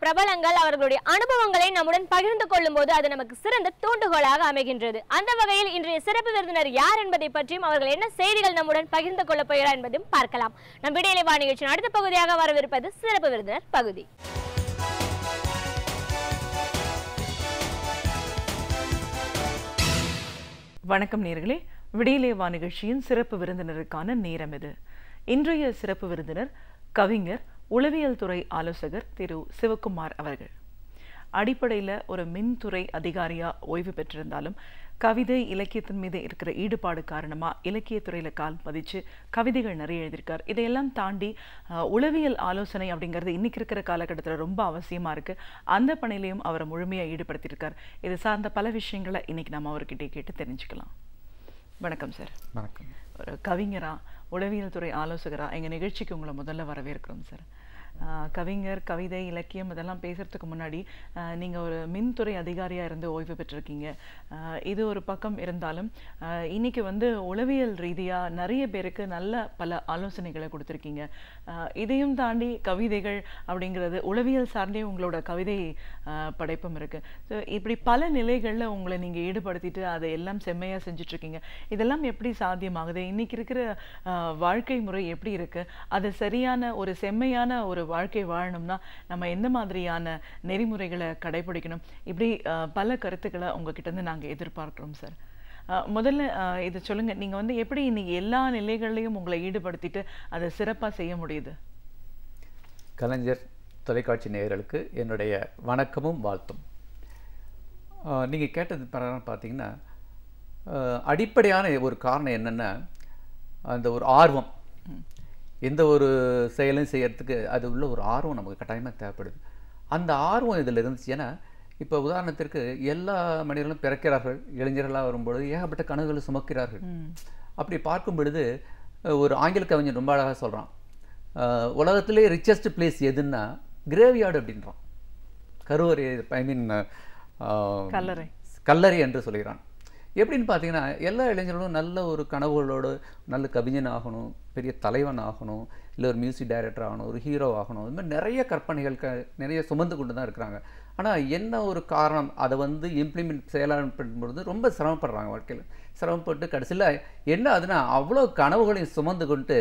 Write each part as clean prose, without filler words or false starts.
பிரபலங்கள் அவர்களுடைய அனுபவங்களை நம்முடன் பகிர்ந்து கொள்ளும்போது அது நமக்கு சிறந்த தூண்டுகோலாக அமைகின்றது. அந்த வகையில் இன்றைய சிறப்பு விருந்தினர் யார் என்பதை பற்றியும் அவர்கள் என்ன செய்திகள் நம்முடன் பகிர்ந்து கொள்ளப் போகிறார் என்பதையும் பார்க்கலாம். நம் விடியலை வா நிகழ்ச்சியின் அடுத்த பகுதியாக வரவிருப்பது சிறப்பு விருந்தினர் பகுதி. வணக்கம் நேயர்களே, விடியலை வா நிகழ்ச்சியின் சிறப்பு விருந்தினருக்கான நேரம் இது. இன்றைய சிறப்பு விருந்தினர் கவிஞர், உளவியல் துறை ஆலோசகர் திரு சிவகுமார் அவர்கள். அடிப்படையில் ஒரு மின்துறை அதிகாரியா ஓய்வு பெற்றிருந்தாலும் கவிதை இலக்கியத்தின் மீது இருக்கிற ஈடுபாடு காரணமாக இலக்கியத்துறையில் கால் பதிச்சு கவிதைகள் நிறைய எழுதியிருக்கார். இதையெல்லாம் தாண்டி உளவியல் ஆலோசனை அப்படிங்கிறது இன்னைக்கு இருக்கிற காலகட்டத்தில் ரொம்ப அவசியமாக இருக்குது. அந்த பணியிலையும் அவரை முழுமையாக ஈடுபடுத்தியிருக்கார். இது சார்ந்த பல விஷயங்களை இன்னைக்கு நம்ம அவர்கிட்ட கேட்டு தெரிஞ்சுக்கலாம். வணக்கம் சார். வணக்கம். ஒரு கவிஞரா, உளவியல் துறை ஆலோசகராக எங்கள் நிகழ்ச்சிக்கு உங்களை முதல்ல வரவேற்கிறோம் சார். கவிஞர், கவிதை, இலக்கியம் இதெல்லாம் பேசுகிறதுக்கு முன்னாடி நீங்கள் ஒரு மின்துறை அதிகாரியாக இருந்து ஓய்வு பெற்றிருக்கீங்க. இது ஒரு பக்கம் இருந்தாலும் இன்னைக்கு உளவியல் ரீதியாக நிறைய பேருக்கு நல்ல பல ஆலோசனைகளை கொடுத்துருக்கீங்க. இதையும் தாண்டி கவிதைகள் அப்படிங்கிறது உளவியல் சார்ந்தே உங்களோட கவிதை படைப்பும் இருக்குது. ஸோ இப்படி பல நிலைகளில் உங்களை நீங்கள் ஈடுபடுத்திட்டு அதை எல்லாம் செம்மையாக செஞ்சிட்ருக்கீங்க. இதெல்லாம் எப்படி சாத்தியமாகுது? இன்னைக்கு இருக்கிற வாழ்க்கை முறை எப்படி இருக்குது? அது சரியான ஒரு செம்மையான ஒரு வாழ்க்கை வாழணும்னா நம்ம எந்த மாதிரியான நெறிமுறைகளை கடைபிடிக்கணும்? இப்படி பல கருத்துக்களை உங்ககிட்ட இருந்து நாங்கள் எதிர்பார்க்கிறோம் சார். முதல்ல இதை சொல்லுங்க, நீங்க எப்படி இன்னைக்கு எல்லா நிலைகள்லையும் உங்களை ஈடுபடுத்திட்டு அதை சிறப்பாக செய்ய முடியுது? கலைஞர் தொலைக்காட்சி நேயர்களுக்கு என்னுடைய வணக்கமும் வாழ்த்தும். நீங்கள் கேட்டது பார்த்தீங்கன்னா அடிப்படையான ஒரு காரணம் என்னென்னா, அந்த ஒரு ஆர்வம். எந்த ஒரு செயலும் செய்யறதுக்கு அது உள்ள ஒரு ஆர்வம் நமக்கு கட்டாயமாக தேவைப்படுது. அந்த ஆர்வம் இதில் இருந்துச்சு. ஏன்னா இப்போ உதாரணத்திற்கு எல்லா மனிதர்களும் பிறக்கிறார்கள், இளைஞர்களாக வரும்பொழுது ஏகப்பட்ட கனவுகளை சுமக்கிறார்கள். அப்படி பார்க்கும் பொழுது ஒரு ஆங்கில கவிஞர் ரொம்ப அழகாக சொல்கிறான், உலகத்திலே ரிச்சஸ்ட் பிளேஸ் எதுன்னா கிரேவியார்டு அப்படின்றான். கருவறை, ஐ மீன் கல்லறை என்று சொல்கிறான். எப்படின்னு பார்த்தீங்கன்னா, எல்லா இளைஞர்களும் நல்ல ஒரு கனவுகளோடு நல்ல கவிஞன் ஆகணும், பெரிய தலைவன் ஆகணும், இல்லை ஒரு மியூசிக் டைரக்டர் ஆகணும், ஒரு ஹீரோ ஆகணும், இது மாதிரி நிறைய கற்பனைகள் நிறைய சுமந்து கொண்டு தான் இருக்கிறாங்க. ஆனால் என்ன ஒரு காரணம், அதை இம்ப்ளிமெண்ட் செயலாற்றும்பொழுது ரொம்ப சிரமப்படுறாங்க. வாழ்க்கையில் சிரமப்பட்டு கடைசியில் என்ன ஆகுதுன்னா, அவ்வளோ கனவுகளையும் சுமந்து கொண்டு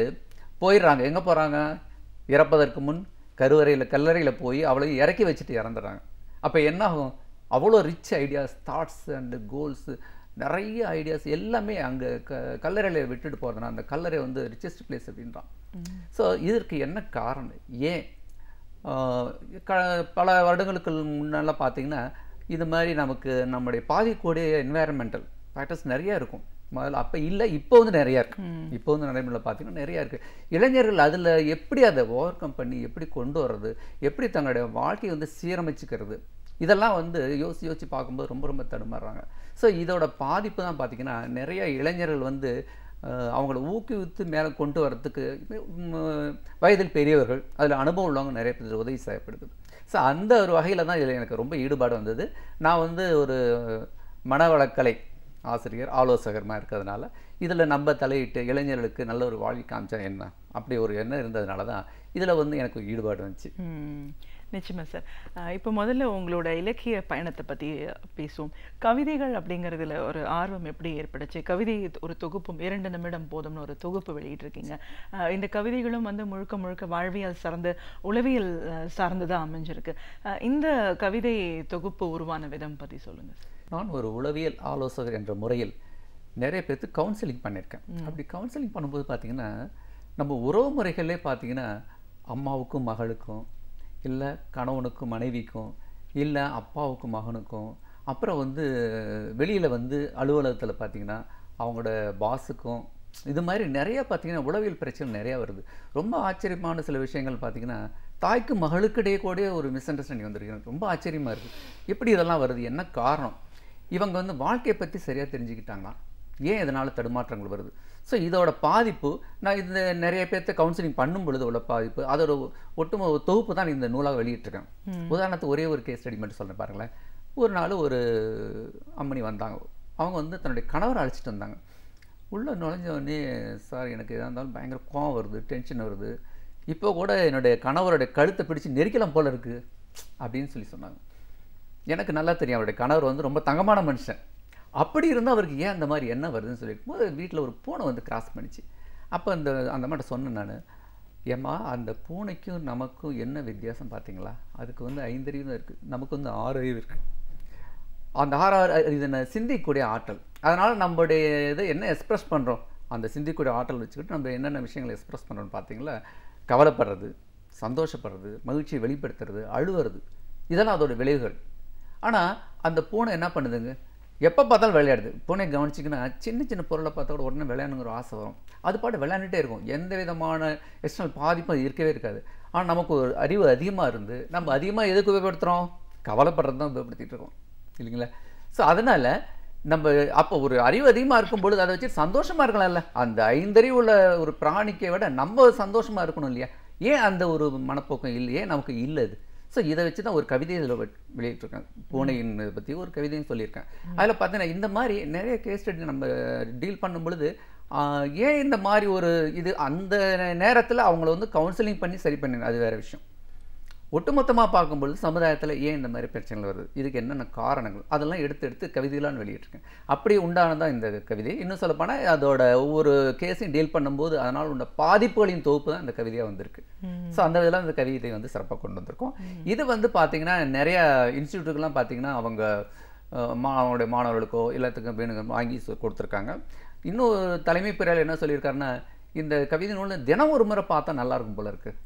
போயிடுறாங்க. எங்கே போகிறாங்க? இறப்பதற்கு முன் கல்லறையில் போய் அவளையும் இறக்கி வச்சுட்டு இறந்துடுறாங்க. அப்போ என்ன ஆகும்? அவ்வளோ rich ideas, thoughts and goals, நிறைய ஐடியாஸ் எல்லாமே அங்கே கல்லறையில் விட்டுட்டு போகிறதுனா அந்த கல்லறை ரிச்சஸ்ட் பிளேஸ் அப்படின்றான். ஸோ இதற்கு என்ன காரணம்? ஏன் பல வருடங்களுக்கு முன்னெல்லாம் பார்த்தீங்கன்னா இது மாதிரி நமக்கு நம்முடைய பாதிக்கூடிய என்வாயர்மெண்டல் ஃபேக்டர்ஸ் நிறையா இருக்கும். முதல்ல அப்போ இல்லை, இப்போ நிறையா இருக்குது. இப்போ நடைமுறையில் பார்த்தீங்கன்னா நிறையா இருக்குது. இளைஞர்கள் அதில் எப்படி அதை ஓவர் கம் பண்ணி எப்படி கொண்டு வர்றது, எப்படி தங்களுடைய வாழ்க்கையை சீரமைச்சிக்கிறது, இதெல்லாம் யோசித்து பார்க்கும்போது ரொம்ப ரொம்ப தடுமாறுறாங்க. ஸோ இதோட பாதிப்பு தான் பார்த்திங்கன்னா, நிறைய இளைஞர்கள் அவங்கள ஊக்குவித்து மேலே கொண்டு வரத்துக்கு வயதில் பெரியவர்கள், அதில் அனுபவம் உள்ளவங்க நிறைய பேர் உதவி செய்யப்படுது. ஸோ அந்த ஒரு வகையில் தான் இதில் எனக்கு ரொம்ப ஈடுபாடு வந்தது. நான் ஒரு மனவளக்கலை ஆசிரியர், ஆலோசகரமாக இருக்கிறதுனால இதில் நம்ம தலையிட்டு இளைஞர்களுக்கு நல்ல ஒரு வாழ்க்கை காமிச்சா என்ன, அப்படி ஒரு எண்ணம் இருந்ததுனால தான் இதில் எனக்கு ஈடுபாடு வந்துச்சு. நிச்சயமா சார். இப்போ முதல்ல உங்களோட இலக்கிய பயணத்தை பற்றி பேசுவோம். கவிதைகள் அப்படிங்கிறதுல ஒரு ஆர்வம் எப்படி ஏற்படுச்சு? கவிதை ஒரு தொகுப்பும் 2 நிமிடம் போதும்னு ஒரு தொகுப்பு வெளியிட்டிருக்கீங்க. இந்த கவிதைகளும் முழுக்க முழுக்க வாழ்வியல் சார்ந்த, உளவியல் சார்ந்துதான் அமைஞ்சிருக்கு. இந்த கவிதை தொகுப்பு உருவான விதம் பற்றி சொல்லுங்கள். நான் ஒரு உளவியல் ஆலோசகர் என்ற முறையில் நிறைய பேருக்கு கவுன்சிலிங் பண்ணியிருக்கேன். அப்படி கவுன்சிலிங் பண்ணும்போது பார்த்திங்கன்னா, நம்ம உறவு முறைகளே பார்த்திங்கன்னா, அம்மாவுக்கும் மகளுக்கும், இல்லை கணவனுக்கும் மனைவிக்கும், இல்லை அப்பாவுக்கும் மகனுக்கும், அப்புறம் வெளியில் அலுவலகத்தில் பார்த்திங்கன்னா அவங்களோட பாஸுக்கும், இது மாதிரி நிறையா பார்த்திங்கன்னா உளவியல் பிரச்சனை நிறையா வருது. ரொம்ப ஆச்சரியமான சில விஷயங்கள் பார்த்திங்கன்னா, தாய்க்கு மகளுக்கிடையே கூட ஒரு மிஸ் அண்டர்ஸ்டாண்டிங் வந்திருக்கு. ரொம்ப ஆச்சரியமாக இருக்குது. எப்படி இதெல்லாம் வருது, என்ன காரணம்? இவங்க வாழ்க்கையை பற்றி சரியாக தெரிஞ்சுக்கிட்டாங்களா, ஏன் இதனால் தடுமாற்றங்கள் வருது? ஸோ இதோட பாதிப்பு நான் இந்த நிறைய பேர்த்த கவுன்சிலிங் பண்ணும் பொழுது உள்ள பாதிப்பு, அதோட ஒட்டுமொத்த தொகுப்பு தான் இந்த நூலாக வெளியிட்டிருக்கேன். உதாரணத்துக்கு ஒரே ஒரு கேஸ் ஸ்டடி மட்டும் சொல்கிறேன் பாருங்களேன். ஒரு நாள் ஒரு அம்மணி வந்தாங்க. அவங்க தன்னுடைய கணவரை அழைச்சிட்டு வந்தாங்க. உள்ளே நுழைஞ்ச உடனே, சார் எனக்கு எதாக இருந்தாலும் பயங்கர கோவம் வருது, டென்ஷன் வருது, இப்போ கூட என்னுடைய கணவருடைய கழுத்தை பிடிச்சி நெரிக்கலாம் போல் இருக்குது அப்படின்னு சொல்லி சொன்னாங்க. எனக்கு நல்லா தெரியும் அவருடைய கணவர் வந்து ரொம்ப தங்கமான மனுஷன். அப்படி இருந்தால் அவருக்கு ஏன் அந்த மாதிரி என்ன வருதுன்னு சொல்லியிருக்கும் போது வீட்டில் ஒரு பூனை வந்து கிராஸ் பண்ணிச்சு. அப்போ அந்த அம்மாட்ட சொன்னேன் நான், ஏம்மா அந்த பூனைக்கும் நமக்கும் என்ன வித்தியாசம் பார்த்தீங்களா? அதுக்கு வந்து 5 அறிவு தான் இருக்குது, நமக்கு வந்து 6 அறிவு இருக்குது. அந்த 6 இதனை சிந்திக்கக்கூடிய ஆற்றல். அதனால் நம்மளுடைய இதை என்ன எக்ஸ்ப்ரெஸ் பண்ணுறோம், அந்த சிந்திக்கக்கூடிய ஆற்றல் வச்சுக்கிட்டு நம்ம என்னென்ன விஷயங்களை எக்ஸ்ப்ரெஸ் பண்ணுறோன்னு பார்த்தீங்களா, கவலைப்படுறது, சந்தோஷப்படுறது, மகிழ்ச்சியை வெளிப்படுத்துறது, அழுவுறது, இதெல்லாம் அதோட விளைவுகள். ஆனால் அந்த பூனை என்ன பண்ணுதுங்க, எப்போ பார்த்தாலும் விளையாடுது. பூனை கவனிச்சிங்கன்னா சின்ன சின்ன பொருளை பார்த்தா கூட உடனே விளையாடுங்கிற ஆசை வரும். அது பாட்டு விளையாண்டுட்டே இருக்கும். எந்த விதமான எக்ஸ்டர்னல் பாதிப்பும் அது இருக்கவே இருக்காது. ஆனால் நமக்கு ஒரு அறிவு அதிகமாக இருந்து நம்ம அதிகமாக எதுக்கு உபயோகப்படுத்துகிறோம், கவலைப்படுறது தான் உபயோகப்படுத்திட்டு இருக்கோம் இல்லைங்களா? ஸோ அதனால் நம்ம அப்போ ஒரு அறிவு அதிகமாக இருக்கும் பொழுது அதை வச்சு சந்தோஷமாக இருக்கலாம்ல. அந்த 5 அறிவு உள்ள ஒரு பிராணிக்கை விட நம்ம சந்தோஷமாக இருக்கணும் இல்லையா? ஏன் அந்த ஒரு மனப்போக்கம் இல்லை, ஏன் நமக்கு இல்லை அது? ஸோ இதை வச்சு தான் ஒரு கவிதையை இதில் வெளியிட்டிருக்கேன். பூனையின் பற்றி ஒரு கவிதையும் சொல்லியிருக்கேன். அதில் பார்த்தீங்கன்னா இந்த மாதிரி நிறைய கேஸ் ஸ்டடி நம்ம டீல் பண்ணும் பொழுது ஏன் இந்த மாதிரி ஒரு இது அந்த நேரத்தில் அவங்கள வந்து கவுன்சிலிங் பண்ணி சரி பண்ணுங்க, அது வேறு விஷயம். ஒட்டுமொத்தமாக பார்க்கும்பொழுது சமுதாயத்தில் ஏன் இந்த மாதிரி பிரச்சனைகள் வருது, இதுக்கு என்னென்ன காரணங்கள், அதெல்லாம் எடுத்து கவிதைகளான்னு வெளியிட்டிருக்கேன். அப்படி உண்டானதான் இந்த கவிதை. இன்னும் சொல்லப்போனால் அதோட ஒவ்வொரு கேஸையும் டீல் பண்ணும்போது அதனால் உள்ள பாதிப்புகளின் தொகுப்பு தான் இந்த கவிதையாக வந்திருக்கு. ஸோ அந்த இதெல்லாம் இந்த கவிதை வந்து சிறப்பாக கொண்டு வந்திருக்கோம். இது வந்து பார்த்திங்கன்னா நிறைய இன்ஸ்டியூட்டுக்கெல்லாம் பார்த்திங்கன்னா அவங்க அவங்களுடைய மாணவர்களுக்கோ எல்லாத்துக்கும் வேணுங்க வாங்கி கொடுத்துருக்காங்க. இன்னும் தலைமை பிரியால் என்ன சொல்லியிருக்காருன்னா, இந்த கவிதை நூலில் தினம் ஒரு முறை பார்த்தா நல்லாயிருக்கும் போல இருக்குது,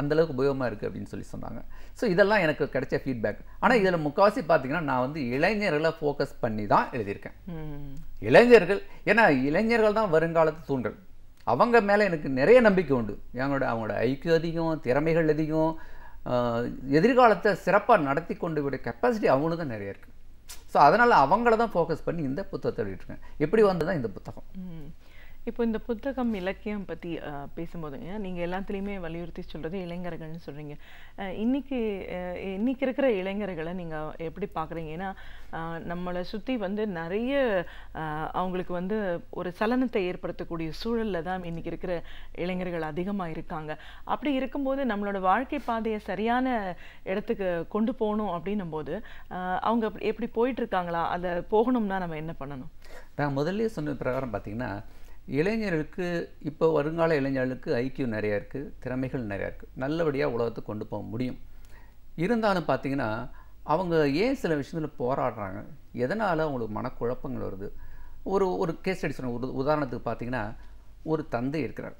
அந்தளவுக்கு உபயோகமாக இருக்குது அப்படின்னு சொல்லி சொன்னாங்க. ஸோ இதெல்லாம் எனக்கு கிடைச்ச ஃபீட்பேக். ஆனால் இதில் முக்கால்வாசி பார்த்தீங்கன்னா நான் வந்து இளைஞர்களை ஃபோக்கஸ் பண்ணி தான் எழுதியிருக்கேன். இளைஞர்கள், ஏன்னா இளைஞர்கள் தான் வருங்காலத்து தூண்கள். அவங்க மேலே எனக்கு நிறைய நம்பிக்கை உண்டு. அவங்களோட ஐக்கியம் அதிகம், திறமைகள் அதிகம், எதிர்காலத்தை சிறப்பாக நடத்தி கொண்டு விட கெப்பாசிட்டி அவங்களுக்கு தான் நிறைய இருக்குது. ஸோ அதனால் அவங்கள தான் ஃபோக்கஸ் பண்ணி இந்த புத்தகத்தை எழுதிட்டுருக்கேன். எப்படி வந்து தான் இந்த புத்தகம். இப்போ இந்த புத்தகம் இலக்கியம் பற்றி பேசும்போதுங்க நீங்கள் எல்லாத்துலேயுமே வலியுறுத்தி சொல்கிறது இளைஞர்கள்னு சொல்கிறீங்க. இன்னைக்கு இருக்கிற இளைஞர்களை நீங்கள் எப்படி பார்க்குறீங்க? ஏன்னா நம்மளை சுற்றி வந்து நிறைய அவங்களுக்கு வந்து ஒரு சலனத்தை ஏற்படுத்தக்கூடிய சூழலில் தான் இன்றைக்கி இருக்கிற இளைஞர்கள் அதிகமாக இருக்காங்க. அப்படி இருக்கும்போது நம்மளோட வாழ்க்கை பாதையை சரியான இடத்துக்கு கொண்டு போகணும் அப்படின்னும் போது அவங்க எப்படி போயிட்டுருக்காங்களா, அதை போகணும்னா நம்ம என்ன பண்ணணும்? நான் முதல்ல சொன்ன பிரகாரம் பார்த்திங்கன்னா, இளைஞர்களுக்கு இப்போ வருங்கால இளைஞர்களுக்கு ஐக்கியம் நிறையா இருக்குது, திறமைகள் நிறையா இருக்குது, நல்லபடியாக உலகத்தை கொண்டு போக முடியும். இருந்தாலும் பார்த்திங்கன்னா அவங்க ஏன் சில விஷயத்தில் போராடுறாங்க, எதனால் அவங்களுக்கு மனக்குழப்பங்கள் வருது. ஒரு கேஸ் ஸ்டடி சொன்ன ஒரு உதாரணத்துக்கு பார்த்திங்கன்னா, ஒரு தந்தை இருக்கிறார்.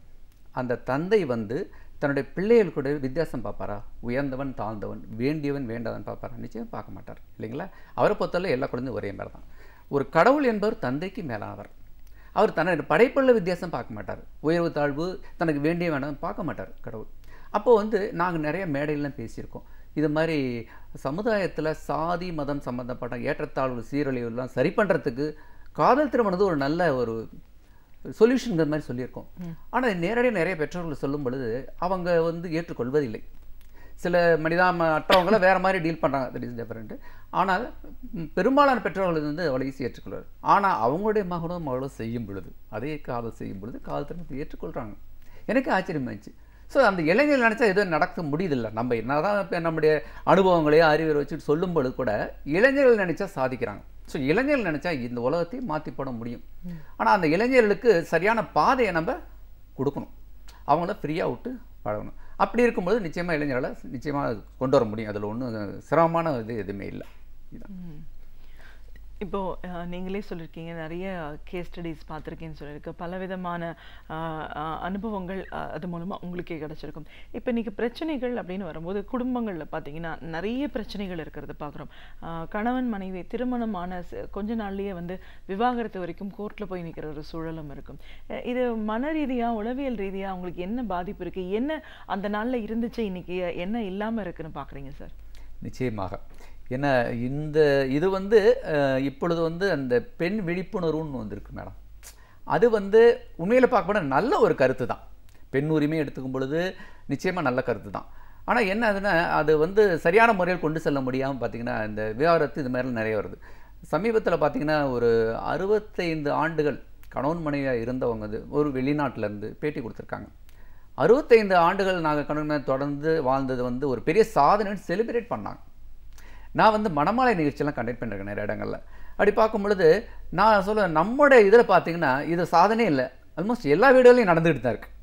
அந்த தந்தை வந்து தன்னுடைய பிள்ளைகள் கூட வித்தியாசம் பார்ப்பாரா? உயர்ந்தவன் தாழ்ந்தவன், வேண்டியவன் வேண்டாதவன் பார்ப்பாரா? நிச்சயம் பார்க்க மாட்டார் இல்லைங்களா? அவரை பொறுத்தவரை எல்லா குழந்தையும் ஒரே மாதிரி தான். ஒரு கடவுள் என்பவர் தந்தைக்கு மேலானவர். அவர் தன்னுடைய படைப்புள்ள வித்தியாசம் பார்க்க மாட்டார். உயர்வு தாழ்வு தனக்கு வேண்டிய வேண்டாம் பார்க்க மாட்டார் கடவுள். அப்போது வந்து நாங்கள் நிறைய மேடைகள்லாம் பேசியிருக்கோம். இது மாதிரி சமுதாயத்தில் சாதி மதம் சம்மந்தப்பட்ட ஏற்றத்தாழ்வு சீரழிவுலாம் சரி பண்ணுறதுக்கு காதல் திருமணம் ஒரு நல்ல ஒரு சொல்யூஷன்ங்கிற மாதிரி சொல்லியிருக்கோம். ஆனால் நேரடியாக நிறைய பெற்றோர்கள் சொல்லும் பொழுது அவங்க வந்து ஏற்றுக்கொள்வதில்லை. சில மற்றவங்கள வேறு மாதிரி டீல் பண்ணுறாங்க, தட் இஸ் டிஃபரெண்ட். ஆனால் பெரும்பாலான பெற்றோர்கள் வந்து அவ்வளோ ஈஸி ஏற்றுக்கொள்வார். ஆனால் அவங்களுடைய மகளோ செய்யும் பொழுது, அதே காதல் செய்யும் பொழுது காதல் திருமணத்தை ஏற்றுக்கொள்கிறாங்க. எனக்கு ஆச்சரியமாயிடுச்சு. ஸோ அந்த இளைஞர்கள் நினச்சா எதுவும் நடக்க முடியுதில்லை. நம்ம என்ன தான் இப்போ நம்முடைய அனுபவங்களையோ அறிவுரை வச்சுட்டு சொல்லும் பொழுது கூட இளைஞர்கள் நினச்சா சாதிக்கிறாங்க. ஸோ இளைஞர்கள் நினச்சா இந்த உலகத்தையும் மாற்றி போட முடியும். ஆனால் அந்த இளைஞர்களுக்கு சரியான பாதையை நம்ம கொடுக்கணும், அவங்கள ஃப்ரீயாக விட்டு பழகணும். அப்படி இருக்கும்போது நிச்சயமாக இளைஞர்களை நிச்சயமாக கொண்டு வர முடியும். அதில் ஒன்றும் சிரமமான இது எதுவுமே இல்லை. இப்போது நீங்களே சொல்லியிருக்கீங்க நிறைய கேஸ் ஸ்டடீஸ் பார்த்துருக்கேன்னு சொல்லியிருக்கு, பலவிதமான அனுபவங்கள் அது மூலமாக உங்களுக்கே கிடச்சிருக்கும். இப்போ இன்றைக்கி பிரச்சனைகள் அப்படின்னு வரும்போது குடும்பங்களில் பார்த்தீங்கன்னா நிறைய பிரச்சனைகள் இருக்கிறத பார்க்குறோம். கணவன் மனைவி திருமணமான கொஞ்ச நாள்லேயே வந்து விவாகரத்து வரைக்கும் கோர்ட்டில் போய் நிற்கிற ஒரு சூழலும் இருக்கும். இது மன ரீதியாக உளவியல் ரீதியாக அவங்களுக்கு என்ன பாதிப்பு இருக்குது, என்ன அந்த நாளில் இருந்துச்சு, இன்றைக்கி என்ன இல்லாமல் இருக்குன்னு பார்க்குறீங்க சார்? நிச்சயமாக. ஏன்னா இது வந்து இப்பொழுது வந்து அந்த பெண் விழிப்புணர்வுன்னு வந்திருக்கு மேடம். அது வந்து உண்மையில் பார்க்கப்போனால் நல்ல ஒரு கருத்து தான். பெண் உரிமை எடுத்துக்கும் பொழுது நிச்சயமாக நல்ல கருத்து தான். ஆனால் என்ன அதுன்னா அது வந்து சரியான முறையில் கொண்டு செல்ல முடியாமல் பார்த்திங்கன்னா இந்த விவாகரத்து இது மாதிரிலாம் நிறைய வருது. சமீபத்தில் பார்த்திங்கன்னா ஒரு 65 ஆண்டுகள் கணவன் மனைவியாக இருந்தவங்க ஒரு வெளிநாட்டிலேருந்து பேட்டி கொடுத்துருக்காங்க. 65 ஆண்டுகள் நாங்கள் கணவன் தொடர்ந்து வாழ்ந்தது வந்து ஒரு பெரிய சாதனைன்னு செலிப்ரேட் பண்ணாங்க. நான் வந்து மணமாலை நிகழ்ச்சியெல்லாம் கண்டக்ட் பண்ணியிருக்கேன் நிறைய இடங்களில். அப்படி பார்க்கும் பொழுது நான் சொல்லுவேன், நம்முடைய இதில் பார்த்தீங்கன்னா இது சாதனையே இல்லை, ஆல்மோஸ்ட் எல்லா வீடுகளையும் நடந்துகிட்டு தான் இருக்குது.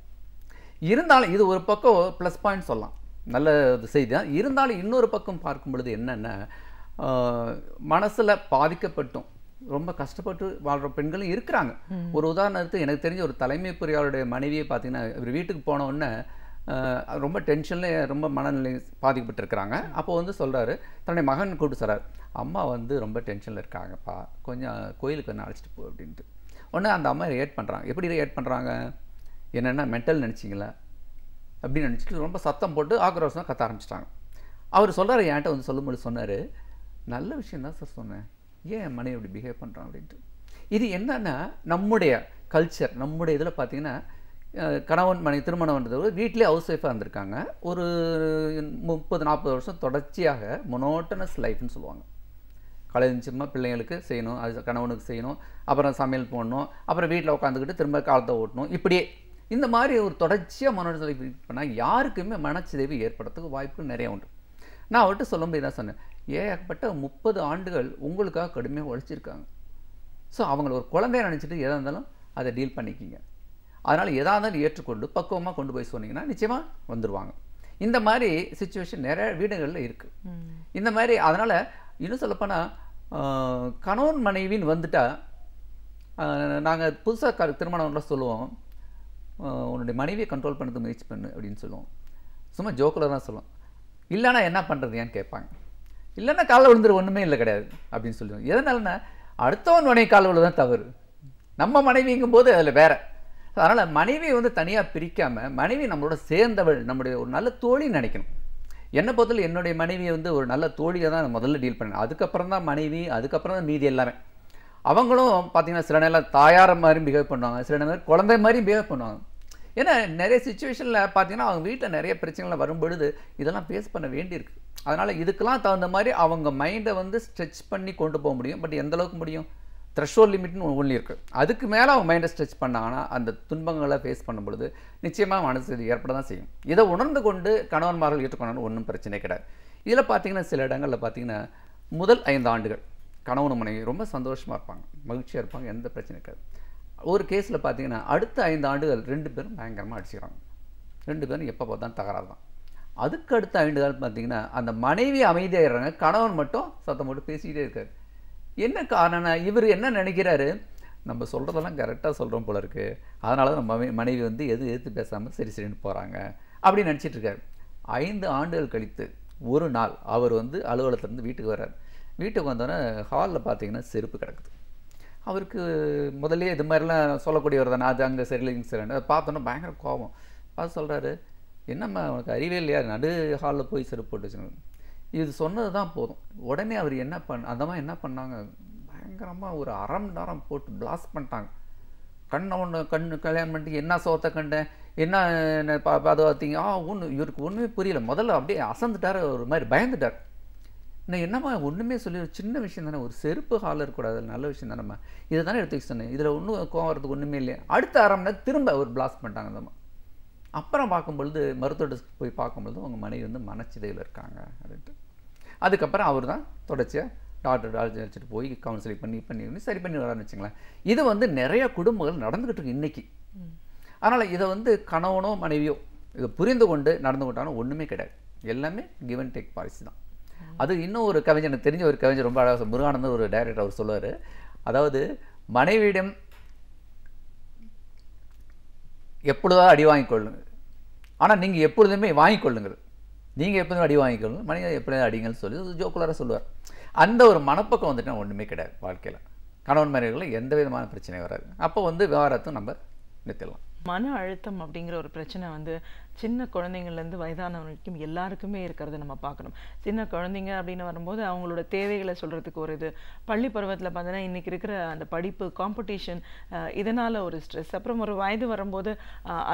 இருந்தாலும் இது ஒரு பக்கம் ப்ளஸ் பாயிண்ட் சொல்லலாம், நல்ல செய்தி தான். இருந்தாலும் இன்னொரு பக்கம் பார்க்கும் பொழுது என்னென்னா, மனசில் பாதிக்கப்பட்டும் ரொம்ப கஷ்டப்பட்டு வாழ்கிற பெண்களும் இருக்கிறாங்க. ஒரு உதாரணத்துக்கு எனக்கு தெரிஞ்ச ஒரு தலைமை பொறியாளருடைய மனைவியை பார்த்தீங்கன்னா, இவர் வீட்டுக்கு போன உடனே ரொம்ப டென்ஷன்லேயே ரொம்ப மனநிலை பாதிக்கப்பட்டிருக்கிறாங்க. அப்போ வந்து சொல்கிறாரு, தன்னுடைய மகன் கூப்பிட்டு சொல்கிறார், அம்மா வந்து ரொம்ப டென்ஷனில் இருக்காங்கப்பா, கொஞ்சம் கோயிலுக்கு வந்து அழைச்சிட்டு போ அப்படின்ட்டு. உடனே அந்த அம்மா ரியாக்ட் பண்ணுறாங்க. எப்படி ரியாக்ட் பண்ணுறாங்க, என்னென்னா மென்டல் நினச்சிங்களா அப்படின்னு நினச்சிட்டு ரொம்ப சத்தம் போட்டு ஆக்ரோஷமாக கத்த ஆரம்பிச்சிட்டாங்க. அவர் சொல்கிறார், என்கிட்ட வந்து சொல்லும்போது சொன்னார், நல்ல விஷயம் தான் சார் சொன்னேன், ஏன் என் மனைவி இப்படி பிஹேவ் பண்ணுறான் அப்படின்ட்டு. இது என்னன்னா நம்முடைய கல்ச்சர், நம்முடைய இதில் பார்த்தீங்கன்னா கணவன் மனைவி திருமணம் பண்ணுறது வீட்டிலே ஹவுஸ் ஒய்ஃபாக இருந்திருக்காங்க. ஒரு 30-40 வருஷம் தொடர்ச்சியாக மொனோட்டனஸ் லைஃப்னு சொல்லுவாங்க. காலையில் நிச்சயமாக பிள்ளைங்களுக்கு செய்யணும், அது கணவனுக்கு செய்யணும், அப்புறம் சமையல் போடணும், அப்புறம் வீட்டில் உட்காந்துக்கிட்டு திரும்ப காலத்தை ஓட்டணும். இப்படியே இந்த மாதிரி ஒரு தொடர்ச்சியாக மனோட்டனஸ் லைஃப் பண்ணால் யாருக்குமே மனச்சிதைவு ஏற்படுறதுக்கு வாய்ப்புகள் நிறைய உண்டு. நான் அவர்கிட்ட சொல்லும்போது தான் சொன்னேன், ஏகப்பட்ட 30 ஆண்டுகள் உங்களுக்காக கடுமையாக உழைச்சிருக்காங்க. ஸோ அவங்கள ஒரு குழந்தைய நினச்சிட்டு எதாக இருந்தாலும் அதை டீல் பண்ணிக்கிங்க. அதனால் எதாக இருந்தாலும் ஏற்றுக்கொண்டு பக்குவமாக கொண்டு போய் சொன்னீங்கன்னா நிச்சயமாக வந்துடுவாங்க. இந்த மாதிரி சிச்சுவேஷன் நிறைய வீடுகளில் இருக்குது. இந்த மாதிரி அதனால் இன்னும் சொல்லப்போனால் கணவன் மனைவின்னு வந்துட்டால் நாங்கள் புதுசாக திருமணம்லாம் சொல்லுவோம், உன்னுடைய மனைவியை கண்ட்ரோல் பண்ணுறது முயற்சி பண்ணு அப்படின்னு சொல்லுவோம். சும்மா ஜோக்கில் தான் சொல்லுவோம். இல்லைன்னா என்ன பண்ணுறது ஏன்னு கேட்பாங்க. இல்லைன்னா காலில் விழுந்துரு, ஒன்றுமே இல்லை கிடையாது அப்படின்னு சொல்லுவோம். எதனாலன்னா அடுத்தவன் மனைவி காலில் விழுதான் தவறு, நம்ம மனைவிங்கும் போது அதில் வேறு. அதனால் மனைவியை வந்து தனியாக பிரிக்காமல், மனைவி நம்மளோட சேர்ந்தவள், நம்முடைய ஒரு நல்ல தோழின்னு நினைக்கணும். என்னை பொறுத்தவரை என்னுடைய மனைவியை வந்து ஒரு நல்ல தோழியை தான் முதல்ல டீல் பண்ணேன். அதுக்கப்புறம் தான் மனைவி, அதுக்கப்புறம் தான் மீதி எல்லாமே. அவங்களும் பார்த்தீங்கன்னா சில நேரம் தாயார மாதிரி பிஹேவ் பண்ணுவாங்க, சில நேரம் குழந்தை மாதிரி பிஹேவ் பண்ணுவாங்க. ஏன்னா நிறைய சுச்சுவேஷனில் பார்த்தீங்கன்னா அவங்க வீட்டில் நிறைய பிரச்சனைகள் வரும்பொழுது இதெல்லாம் ஃபேஸ் பண்ண வேண்டியிருக்கு. அதனால் இதுக்கெல்லாம் தகுந்த மாதிரி அவங்க மைண்டை வந்து ஸ்ட்ரெச் பண்ணி கொண்டு போக முடியும். பட் எந்தளவுக்கு முடியும், த்ரெஷோல்ட் லிமிட்னு ஒன்று இருக்குது. அதுக்கு மேலே அவங்க மைண்டை ஸ்ட்ரெச் பண்ணாங்கன்னா அந்த துன்பங்களை ஃபேஸ் பண்ணும் பொழுது நிச்சயமாக மனசு ஏற்பட தான் செய்யும். இதை உணர்ந்து கொண்டு கணவன்மார்கள் ஏற்றுக்கொண்டாலும் ஒன்றும் பிரச்சனை கிடையாது. இதில் பார்த்தீங்கன்னா சில இடங்களில் பார்த்தீங்கன்னா முதல் 5 ஆண்டுகள் கணவன் மனைவி ரொம்ப சந்தோஷமாக இருப்பாங்க, மகிழ்ச்சியாக இருப்பாங்க, எந்த பிரச்சனை இருக்காது. ஒரு கேஸில் பார்த்தீங்கன்னா அடுத்த 5 ஆண்டுகள் 2 பேரும் பயங்கரமாக அடிச்சுக்கிறாங்க. 2 பேரும் எப்போ பார்த்தாலும் தகராறு தான். அதுக்கு அடுத்த 5 ஆண்டு பார்த்தீங்கன்னா அந்த மனைவி அமைதியாகிடுறாங்க, கணவன் மட்டும் சத்தம் போட்டு பேசிக்கிட்டே இருக்காரு. என்ன காரணம்னா இவர் என்ன நினைக்கிறாரு, நம்ம சொல்கிறதெல்லாம் கரெக்டாக சொல்கிறோம் போல இருக்குது, அதனால தான் நம்ம மனைவி வந்து எதிர்த்து பேசாமல் சரி சரின்னு போகிறாங்க அப்படின்னு நினச்சிட்டு இருக்காரு. 5 ஆண்டுகள் கழித்து ஒரு நாள் அவர் வந்து அலுவலகத்துலேருந்து வீட்டுக்கு வர்றார். வீட்டுக்கு வந்தோன்னே ஹாலில் பார்த்தீங்கன்னா செருப்பு கிடக்குது. அவருக்கு முதல்ல இது மாதிரிலாம் சொல்லக்கூடியவர் தானே, அது அங்கே சரியில்லைங்க சார், அதை பார்த்தோன்னா பயங்கர கோபம். பார்த்து சொல்கிறாரு, என்னம்மா உனக்கு அறிவே இல்லையா, நடு ஹாலில் போய் செருப்பு போட்டு வச்சுக்கணும். இது சொன்னது தான் போதும். உடனே அவர் என்ன அந்தமாக என்ன பண்ணாங்க, பயங்கரமாக ஒரு 1/2 மணி நேரம் போட்டு பிளாஸ்ட் பண்ணிட்டாங்க. கண்ணு கல்யாணம் பண்ணிட்டு என்ன சோத்தை கண்டேன், என்ன பாதுகாத்தீங்க, இவருக்கு ஒன்றுமே புரியல. முதல்ல அப்படியே அசந்துட்டார், ஒரு மாதிரி பயந்துட்டார். நான் என்னம்மா ஒன்றுமே சொல்லி, ஒரு சின்ன விஷயம் தானே, ஒரு செருப்பு ஹாலில் இருக்கக்கூடாது, நல்ல விஷயம் தானேம்மா, இதை தானே எடுத்து வச்சு சொன்னேன், இதில் ஒன்றும் கோவம் வரதுக்கு ஒன்றுமே இல்லையா. அடுத்த 1/2 மணி நேரம் திரும்ப ஒரு பிளாஸ்ட் பண்ணிட்டாங்க அந்தம்மா. அப்புறம் பார்க்கும்பொழுது மருத்துவத்துக்கு போய் பார்க்கும்பொழுது அவங்க மனைவி வந்து மனச்சிதையில் இருக்காங்க அப்படின்ட்டு. அதுக்கப்புறம் அவர் தான் தொடர்ச்சியாக டாக்டர் அழைச்சிட்டு போய் கவுன்சிலிங் பண்ணி சரி பண்ணி வரான்னு வச்சுங்களேன். இது வந்து நிறைய குடும்பங்கள் நடந்துக்கிட்டு இருக்கு இன்றைக்கி. அதனால் இதை வந்து கணவனோ மனைவியோ இதை புரிந்து கொண்டு நடந்து கொண்டாலும் ஒன்றுமே கிடையாது, எல்லாமே கிவ் அண்ட் டேக் பாலிசி தான். அது இன்னும் ஒரு கவிஞர், எனக்கு தெரிஞ்ச ஒரு கவிஞர் ரொம்ப அழகாக, முருகானந்தர் ஒரு டைரக்டர், அவர் சொல்லுவார், அதாவது மனைவியிடம் எப்பொழுதாவது அடி வாங்கிக்கொள்ளுங்க, ஆனால் நீங்கள் எப்பொழுதுமே வாங்கிக்கொள்ளுங்கள், நீங்கள் எப்போதுமே அடி வாங்கிக்கொள்ளுங்க, மனைவி எப்பொழுதும் அடிங்கன்னு சொல்லி ஜோக்குலராக சொல்லுவார். அந்த ஒரு மனப்பக்கம் வந்துட்டு ஒன்றுமே கிடையாது வாழ்க்கையில். கணவன் மனைவிகளில் எந்த விதமான பிரச்சனையும் வராது. அப்போ வந்து விவகாரத்தும் நம்ம நிறுத்திடலாம். மன அழுத்தம் அப்படிங்கிற ஒரு பிரச்சனை வந்து சின்ன குழந்தைங்கள்லேருந்து வயதானவர்களுக்கும் எல்லாருக்குமே இருக்கிறத நம்ம பார்க்கணும். சின்ன குழந்தைங்க அப்படின்னு வரும்போது அவங்களோட தேவைகளை சொல்கிறதுக்கு ஒரு இது, பள்ளி பருவத்தில் பார்த்தீங்கன்னா இன்றைக்கி இருக்கிற அந்த படிப்பு காம்படிஷன், இதனால் ஒரு ஸ்ட்ரெஸ், அப்புறம் ஒரு வயது வரும்போது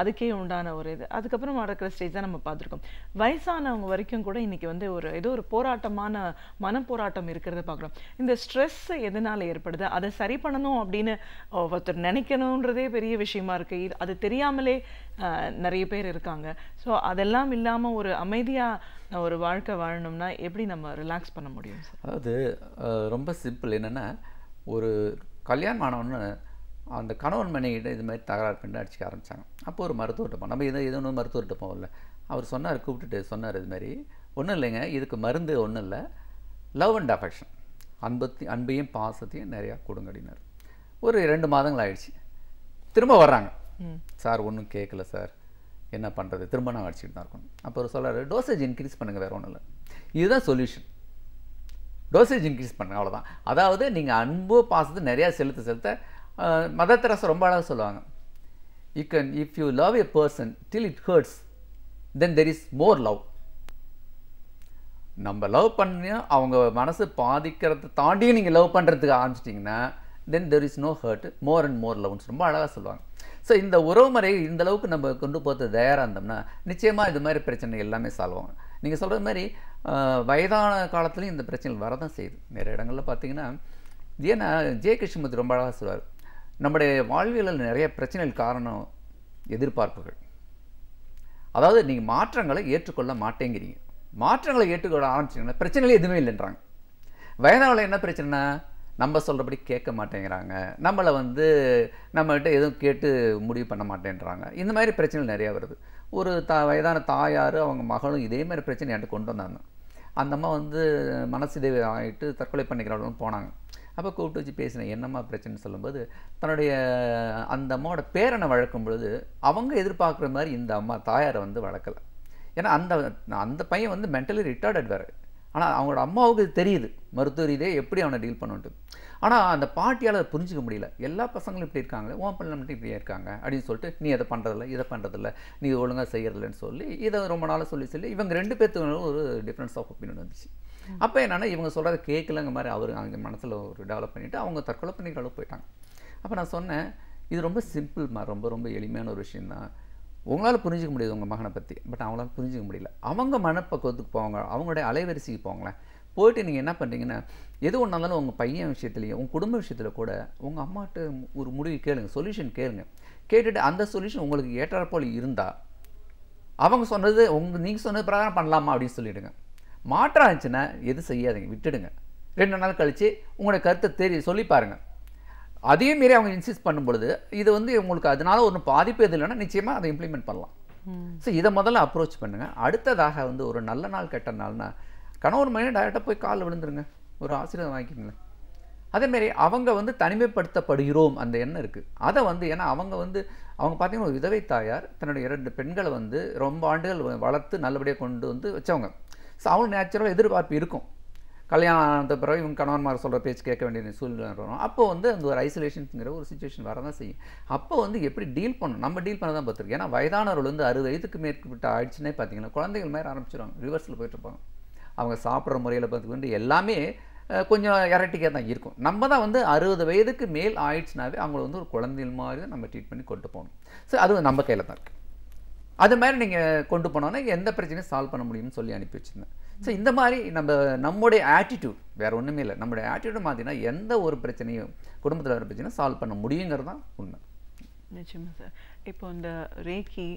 அதுக்கே உண்டான ஒரு இது, அதுக்கப்புறம் நடக்கிற ஸ்டேஜ் தான் நம்ம பார்த்துருக்கோம். வயசானவங்க வரைக்கும் கூட இன்றைக்கி வந்து ஏதோ ஒரு போராட்டமான மனப்போராட்டம் இருக்கிறத பார்க்குறோம். இந்த ஸ்ட்ரெஸ் எதனால் ஏற்படுது, அதை சரி பண்ணணும் அப்படின்னு ஒருத்தர் நினைக்கணுன்றதே பெரிய விஷயமா இருக்குது. அது தெரியாமலே நிறைய பேர் இருக்காங்க. ஸோ அதெல்லாம் இல்லாமல் ஒரு அமைதியாக ஒரு வாழ்க்கை வாழணும்னா எப்படி நம்ம ரிலாக்ஸ் பண்ண முடியும் சார்? அதாவது ரொம்ப சிம்பிள். என்னென்னா, ஒரு கல்யாணம் ஆனவொன்னு அந்த கணவன் மனைவியிட இது மாதிரி தகராறு பண்ணி அடிச்சுக்க ஆரம்பித்தாங்க. அப்போ ஒரு மருத்துவர்கிட்ட போனோம். நம்ம இது ஒன்று மருத்துவர்கிட்ட போகல. அவர் சொன்னார், கூப்பிட்டுட்டு சொன்னார், இது மாதிரி ஒன்றும் இல்லைங்க, இதுக்கு மருந்து ஒன்றும் இல்லை, லவ் அண்ட் அஃபெக்ஷன், அன்பையும் பாசத்தையும் நிறையா கொடுங்க அப்படின்னாரு. ஒரு 2 மாதங்கள் ஆயிடுச்சு. திரும்ப வர்றாங்க. சார் ஒன்றும் கேட்கல சார், என்ன பண்ணுறது, திரும்ப நான் அடிச்சுக்கிட்டு தான் இருக்கணும். அப்போ அவர் சொல்கிறார், டோசேஜ் இன்க்ரீஸ் பண்ணுங்கள், வேறு ஒன்றும் இல்லை, இதுதான் சொல்யூஷன், டோசேஜ் இன்க்ரீஸ் பண்ணுங்க, அவ்வளோதான். அதாவது நீங்கள் அன்பு பாசத்தை நிறையா செலுத்த மதர் தெரசா ரொம்ப அழகாக சொல்லுவாங்க, if you love a person till it hurts then there is more love. நம்ம லவ் பண்ணியா அவங்க மனசு பாதிக்கிறத தாண்டியும் நீங்கள் லவ் பண்ணுறதுக்கு ஆரம்பிச்சிட்டிங்கன்னா then there is no hurt, more and more லவ்னு ரொம்ப அழகாக சொல்லுவாங்க. ஸோ இந்த உறவுமுறை இந்த அளவுக்கு நம்ம கொண்டு போகிறது தயாராக இருந்தோம்னா நிச்சயமாக இது மாதிரி பிரச்சனை எல்லாமே சால்வ் ஆகும். நீங்கள் சொல்கிற மாதிரி வயதான காலத்துலேயும் இந்த பிரச்சனைகள் வரதான் செய்யுது. நிறைய இடங்களில் பார்த்தீங்கன்னா, ஏன்னா ஜெய கிருஷ்ணமூர்த்தி ரொம்ப அழகாக சொல்வார், நம்முடைய வாழ்வியலில் நிறைய பிரச்சனைகள் காரணம் எதிர்பார்ப்புகள். அதாவது நீங்கள் மாற்றங்களை ஏற்றுக்கொள்ள மாட்டேங்கிறீங்க, மாற்றங்களை ஏற்றுக்கொள்ள ஆரம்பிச்சிங்கன்னா பிரச்சனைகளே எதுவுமே இல்லைன்றாங்க. வயதானவர்கள் என்ன பிரச்சனைனா, நம்ம சொல்கிறபடி கேட்க மாட்டேங்கிறாங்க, நம்மளை நம்மகிட்ட எதுவும் கேட்டு முடிவு பண்ண மாட்டேன்றாங்க. இந்த மாதிரி பிரச்சனைகள் நிறையா வருது. ஒரு வயதான தாயார் அவங்க மகளும் இதே மாதிரி பிரச்சனை என்கிட்ட கொண்டு வந்தாங்க. அந்த அம்மா மனசிதைவு ஆகிட்டு தற்கொலை பண்ணிக்கிறவங்களும் போனாங்க. அப்போ கூப்பிட்டு வச்சு பேசினேன், என்னம்மா பிரச்சனைன்னு சொல்லும்போது, தன்னுடைய அந்த அம்மாவோட பேரனை வளர்க்கும் பொழுது அவங்க எதிர்பார்க்குற மாதிரி இந்த அம்மா தாயாரை வளர்க்கலை. ஏன்னா அந்த பையன் மென்டலி ரிட்டார்டட் வேறு. ஆனால் அவங்களோட அம்மாவுக்கு தெரியுது மருத்துவ ரீதியாக எப்படி அவனை டீல் பண்ணுன்ட்டு. ஆனால் அந்த பாட்டியால் அதை புரிஞ்சிக்க முடியல. எல்லா பசங்களும் இப்படி இருக்காங்க, உன் பிள்ளை மட்டும் இப்படியே இருக்காங்க அப்படின்னு சொல்லிட்டு, நீ அதை பண்ணுறதில்ல, இதை பண்ணுறதில்ல, நீ ஒழுங்காக செய்கிறதில்லன்னு சொல்லி இதை ரொம்ப நாளாக சொல்லி இவங்க 2 பேர்த்துக்கும் ஒரு டிஃப்ரென்ஸ் ஆஃப் ஒப்பீனியன் வந்துச்சு. அப்போ என்னென்னா, இவங்க சொல்கிறத கேட்கலங்க மாதிரி அவர் அவங்க மனசில் ஒரு டெவலப் பண்ணிவிட்டு அவங்க தற்கொலை பண்ணிக்கிற அளவுக்கு போயிட்டாங்க. அப்போ நான் சொன்னேன், இது ரொம்ப சிம்பிள்மா, ரொம்ப ரொம்ப எளிமையான ஒரு விஷயந்தான். உங்களால் புரிஞ்சிக்க முடியுது உங்கள் மகனை பற்றி, பட் அவங்களால புரிஞ்சிக்க முடியல. அவங்க மனப்பக்குவத்துக்கு போவாங்க, அவங்களுடைய அலைவரிசைக்கு போங்களேன். போயிட்டு நீங்கள் என்ன பண்ணுறீங்கன்னா, எது ஒன்றா இருந்தாலும் உங்கள் பையன் விஷயத்துலையும் உங்கள் குடும்ப விஷயத்தில் கூட உங்கள் அம்மாட்ட ஒரு முடிவு கேளுங்க, சொல்யூஷன் கேளுங்க. கேட்டுட்டு அந்த சொல்யூஷன் உங்களுக்கு ஏற்றாற்போல் இருந்தால் அவங்க சொன்னது நீங்கள் சொன்னது பிரகாரம் பண்ணலாமா அப்படின்னு சொல்லிவிடுங்க. மாற்றம் ஆச்சுன்னா எது செய்யாதீங்க, விட்டுடுங்க. 2 நாள் கழித்து உங்களுடைய கருத்தை சொல்லி பாருங்கள். அதே மாரி அவங்க இன்சிஸ்ட் பண்ணும் பொழுது இது உங்களுக்கு அதனால ஒன்றும் பாதிப்பு எது இல்லைன்னா நிச்சயமாக அதை இம்ப்ளிமெண்ட் பண்ணலாம். ஸோ இதை முதல்ல அப்ரோச் பண்ணுங்கள். அடுத்ததாக ஒரு நல்ல நாள் கெட்ட நாள்னா கணவன் மனைவி டைரெக்டாக போய் காலில் விழுந்துருங்க, ஒரு ஆசீர்வாதம் வாங்கிக்கோங்க. அதேமாரி அவங்க தனிமைப்படுத்தப்படுகிறோம் அந்த எண்ணம் இருக்குது. அதை ஏன்னா அவங்க பார்த்தீங்கன்னா ஒரு விதவை தாயார் தன்னுடைய 2 பெண்களை ரொம்ப ஆண்டுகள் வளர்த்து நல்லபடியாக கொண்டு வச்சவங்க. ஸோ அவங்களுக்கு நேச்சுரலாக எதிர்பார்ப்பு இருக்கும். கல்யாணம் ஆனது பிறகு இவங்க கணவன்மார் சொல்கிற பேச்சு கேட்க வேண்டிய சூழ்நிலை வரும். அப்போ அந்த ஒரு ஐசோலேஷன்ங்கிற ஒரு சுச்சுவேஷன் வரதான் செய்யும். அப்போ எப்படி டீல் பண்ணணும், நம்ம டீல் பண்ண தான் பார்த்துருக்கோம். ஏன்னா வயதானவர்கள் 60 வயதுக்கு மேற்பட்ட ஆயிடுச்சுன்னே பார்த்தீங்கன்னா குழந்தைகள் மாதிரி ஆரம்பிச்சிடுவாங்க, ரிவர்ஸில் போயிட்டுருப்பாங்க. அவங்க சாப்பிட்ற முறையில் பார்த்துக்கிட்டு எல்லாமே கொஞ்சம் எரட்டிக்காக தான் இருக்கும். நம்ம தான் 60 வயதுக்கு மேல் ஆயிடுச்சுனாவே அவங்கள ஒரு குழந்தைகள் மாதிரி தான் நம்ம ட்ரீட் பண்ணி கொண்டு போகணும். ஸோ அது நம்ம கையில் தான் இருக்குது. அது மாதிரி நீங்கள் கொண்டு போனோன்னா எந்த பிரச்சனையும் சால்வ் பண்ண முடியும்னு சொல்லி அனுப்பி வச்சுருந்தேன். ஸோ இந்த மாதிரி நம்முடைய ஆட்டிடியூட் வேறு ஒன்றுமே இல்லை, நம்மளுடைய ஆட்டிடியூட் மாற்றினா எந்த ஒரு பிரச்சனையும் குடும்பத்தில் வர பிரச்சனையும் சால்வ் பண்ண முடியுங்கிறது தான் உண்மை. நிச்சயமாக சார். இப்போ இந்த ரேக்கி,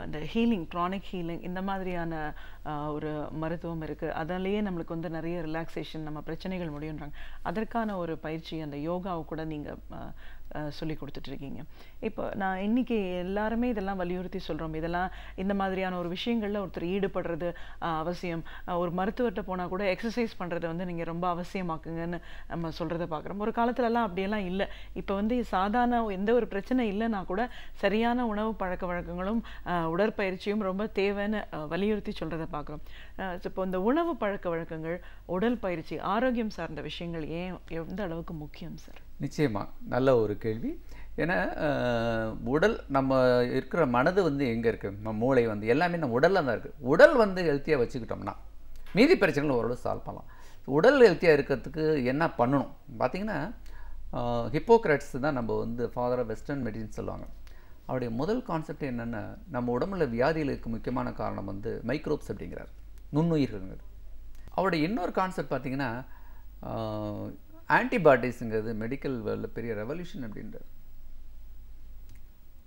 இந்த ஹீலிங், க்ரானிக் ஹீலிங், இந்த மாதிரியான ஒரு மருத்துவம் இருக்குது. அதிலேயே நம்மளுக்கு நிறைய ரிலாக்ஸேஷன், நம்ம பிரச்சனைகள் முடியுன்றாங்க. அதற்கான ஒரு பயிற்சி அந்த யோகாவை கூட நீங்கள் சொல்லி கொடுத்துட்ருக்கீங்க. இப்போ நான் இன்றைக்கி எல்லாருமே இதெல்லாம் வலியுறுத்தி சொல்கிறோம். இதெல்லாம் இந்த மாதிரியான ஒரு விஷயங்களில் ஒருத்தர் ஈடுபடுறது அவசியம். ஒரு மருத்துவர்கிட்ட போனால் கூட எக்ஸசைஸ் பண்ணுறதை நீங்கள் ரொம்ப அவசியமாக்குங்கன்னு நம்ம சொல்கிறத பார்க்குறோம். ஒரு காலத்துலலாம் அப்படியெல்லாம் இல்லை. இப்போ சாதாரண எந்த ஒரு பிரச்சனை இல்லைன்னா கூட சரியான உணவு பழக்க வழக்கங்களும் உடற்பயிற்சியும் ரொம்ப தேவைன்னு வலியுறுத்தி சொல்கிறத பார்க்குறோம். இப்போ இந்த உணவு பழக்க வழக்கங்கள், உடல் பயிற்சி, ஆரோக்கியம் சார்ந்த விஷயங்கள் எந்த அளவுக்கு முக்கியம் சார்? நிச்சயமாக நல்ல ஒரு கேள்வி. ஏன்னா உடல் நம்ம இருக்கிற மனது எங்கே இருக்குது, நம்ம மூளை எல்லாமே நம்ம உடலில் தான் இருக்குது. உடல் ஹெல்த்தியாக வச்சுக்கிட்டோம்னா மீதி பிரச்சனைகள் ஓரளவு சால்வ் பண்ணலாம். உடல் ஹெல்த்தியாக இருக்கிறதுக்கு என்ன பண்ணணும் பார்த்திங்கன்னா, ஹிப்போக்ராட்ஸ் தான் நம்ம ஃபாதர் ஆஃப் வெஸ்டர்ன் மெடிசின் சொல்லுவாங்க. அவருடைய முதல் கான்செப்ட் என்னென்னா, நம்ம உடம்புல வியாதிகளுக்கு முக்கியமான காரணம் மைக்ரோப்ஸ் அப்படிங்கிறார், நுண்ணுயிர்கள். அவருடைய இன்னொரு கான்செப்ட் பார்த்திங்கன்னா ஆன்டிபாடிஸுங்கிறது மெடிக்கல் வேர்ல்டில் பெரிய ரெவல்யூஷன் அப்படின்றார்.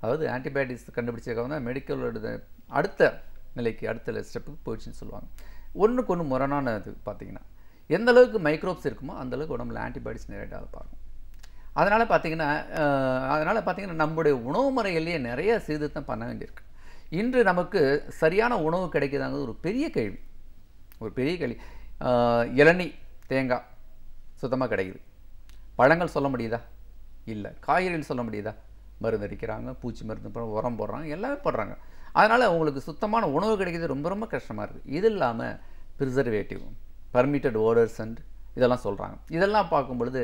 அதாவது ஆன்டிபயோட்டிக்ஸ் கண்டுபிடிச்சதுக்காக தான் மெடிக்கலோட அடுத்த நிலைக்கு அடுத்த ஸ்டெப்புக்கு போயிடுச்சுன்னு சொல்லுவாங்க. ஒன்றுக்கு ஒன்று முரணான இது பார்த்தீங்கன்னா, எந்த அளவுக்கு மைக்ரோப்ஸ் இருக்குமோ அந்த அளவுக்கு உடம்புல ஆன்டிபயோட்டிக்ஸ் நிறைய டெவலப் ஆகும். அதனால் பார்த்தீங்கன்னா நம்முடைய உணவு முறைகள்லேயே நிறைய சீர்திருத்தம் பண்ண வேண்டியிருக்கு. இன்று நமக்கு சரியான உணவு கிடைக்குதாங்கிறது ஒரு பெரிய கேள்வி. இளநீ, தேங்காய் சுத்தமாக கிடைக்குது. பழங்கள் சொல்ல முடியுதா? இல்லை. காய்கறிகள் சொல்ல முடியுதா? மருந்து அடிக்கிறாங்க, பூச்சி மருந்து உரம் போடுறாங்க, எல்லாமே போடுறாங்க. அதனால் அவங்களுக்கு சுத்தமான உணவு கிடைக்கிறது ரொம்ப ரொம்ப கஷ்டமாக இருக்குது. இது இல்லாமல் ப்ரிசர்வேட்டிவ், பர்மிட்டட் ஓடர்ஸ் இதெல்லாம் சொல்கிறாங்க. இதெல்லாம் பார்க்கும் பொழுது